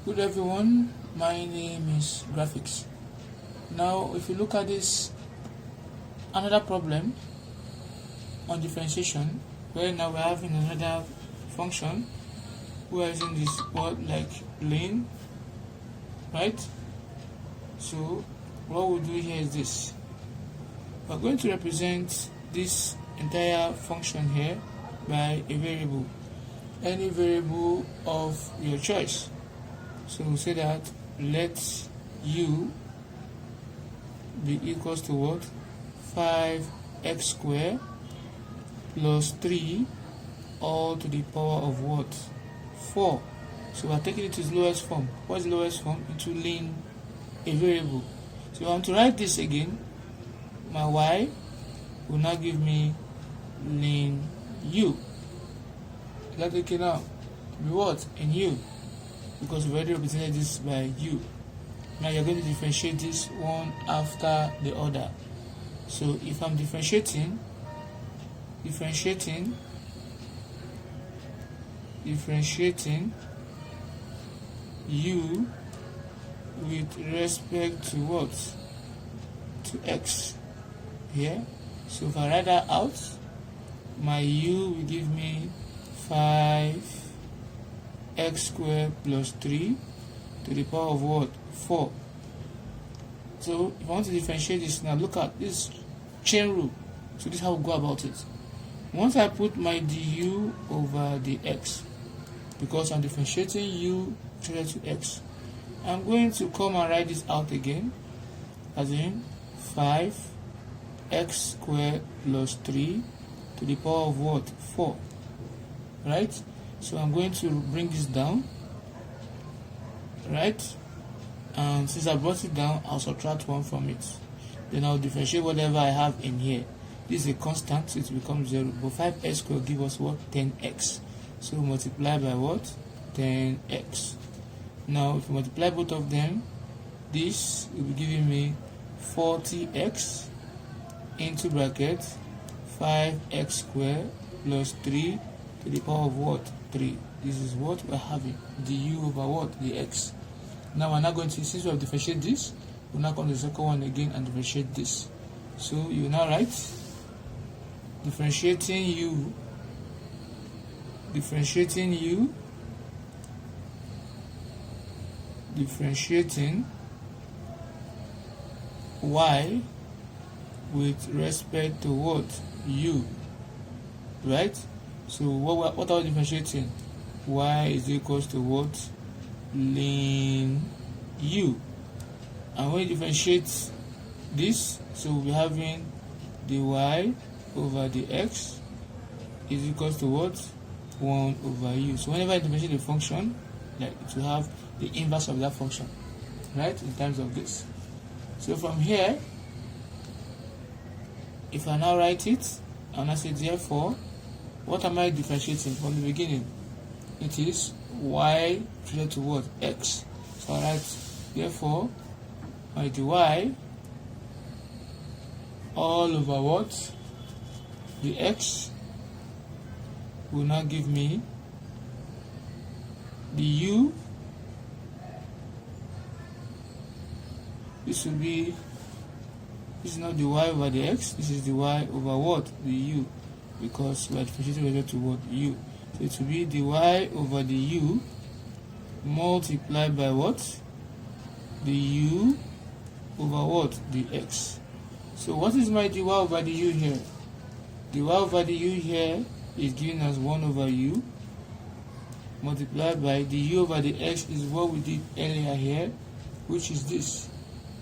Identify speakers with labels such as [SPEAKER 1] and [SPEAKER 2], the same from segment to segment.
[SPEAKER 1] Good everyone, my name is Graphics. Now if you look at this, another problem on differentiation, where now we're having another function we're using this word like lane, right? So what we'll do here is this: we're going to represent this entire function here by a variable, any variable of your choice. So we'll say that let u be equals to what? 5x squared plus 3 all to the power of what? 4. So we're taking it to its lowest form. What's the lowest form? Into lane a variable. So I want to write this again. My y will now give me lane u. Is that okay now? Be what? In u. Because we've already represented this by u. Now you're going to differentiate this one after the other. So if I'm differentiating u with respect to what? To x here. So if I write that out, my u will give me 5x squared plus 3 to the power of what? 4. So if I want to differentiate this now, look at this chain rule. So this is how we go about it. Once I put my du over the x, because I'm differentiating u related to x, I'm going to come and write this out again, as in 5x squared plus 3 to the power of what? 4. Right? So I'm going to bring this down, right? And since I brought it down, I'll subtract 1 from it. Then I'll differentiate whatever I have in here. This is a constant, so it becomes 0. But 5x squared give us what? 10x. So multiply by what? 10x. Now if you multiply both of them, this will be giving me 40x into bracket 5x squared plus 3 to the power of what? 3. This is what we're having, du over what? The x. Now we're not going to, since we have differentiated this, we'll now come to the second one again and differentiate this. So you will now write differentiating y with respect to what? U. Right? So what are we differentiating? Y is equals to what? Lane u. And when you differentiate this, so we'll be having dy over the x is equals to what? 1 over u. So whenever I differentiate the function, like it will have the inverse of that function, right? In terms of this. So from here, if I now write it, and I say therefore, what am I differentiating from the beginning? It is y related to what? X. So I write therefore my dy all over what? The x will now give me the u. This will be, this is not the y over the x, this is the y over what? The u, because we are differentiating related to what? U. So it will be the y over the u multiplied by what? The u over what? The x. So what is my dy over the u here? The y over the u here is given as 1 over u multiplied by the u over the x is what we did earlier here, which is this,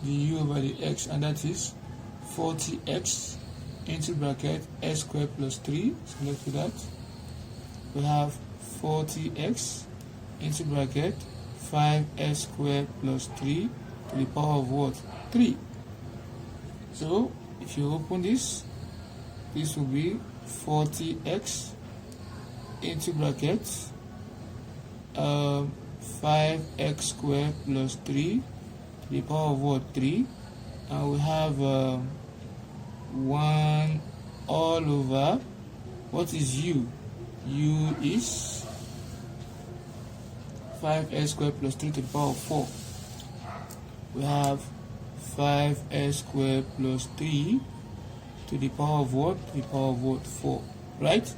[SPEAKER 1] the u over the x, and that is 40x into bracket s squared plus 3. So let's do that. We have 40x into bracket 5s squared plus 3 to the power of what? 3. So if you open this, this will be 40x into bracket 5x squared plus 3 to the power of what? 3. And we have 1 all over, what is u? U is 5s squared plus 3 to the power of 4. We have 5s squared plus 3 to the power of what? To the power of what? 4. Right?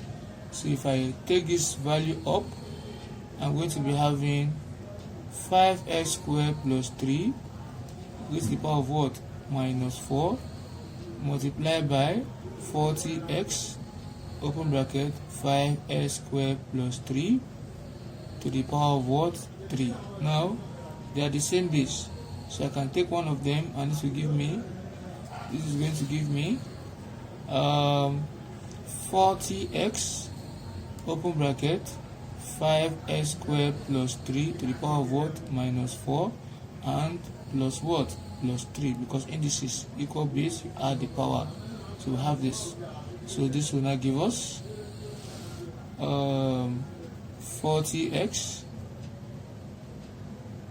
[SPEAKER 1] So if I take this value up, I'm going to be having 5s squared plus 3 to the power of what? Minus 4 multiplied by 40x open bracket 5s squared plus 3 to the power of what? 3. Now they are the same base, so I can take one of them and this will give me, this is going to give me 40x open bracket 5s squared plus 3 to the power of what? Minus 4 and plus what? Plus 3, because indices equal base, you add the power, so we have this. So this will now give us 40x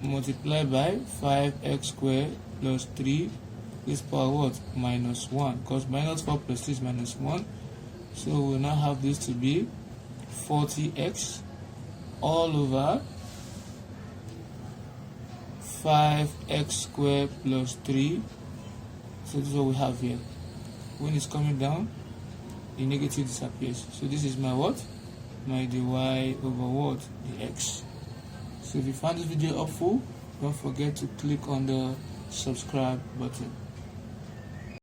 [SPEAKER 1] multiplied by 5x squared plus 3 is power what? Minus 1, because minus 4 plus 3 is minus 1. So we'll now have this to be 40x all over 5x squared plus 3. So this is what we have here. When it's coming down, the negative disappears. So this is my what? My dy over what? The x. So if you found this video helpful, don't forget to click on the subscribe button.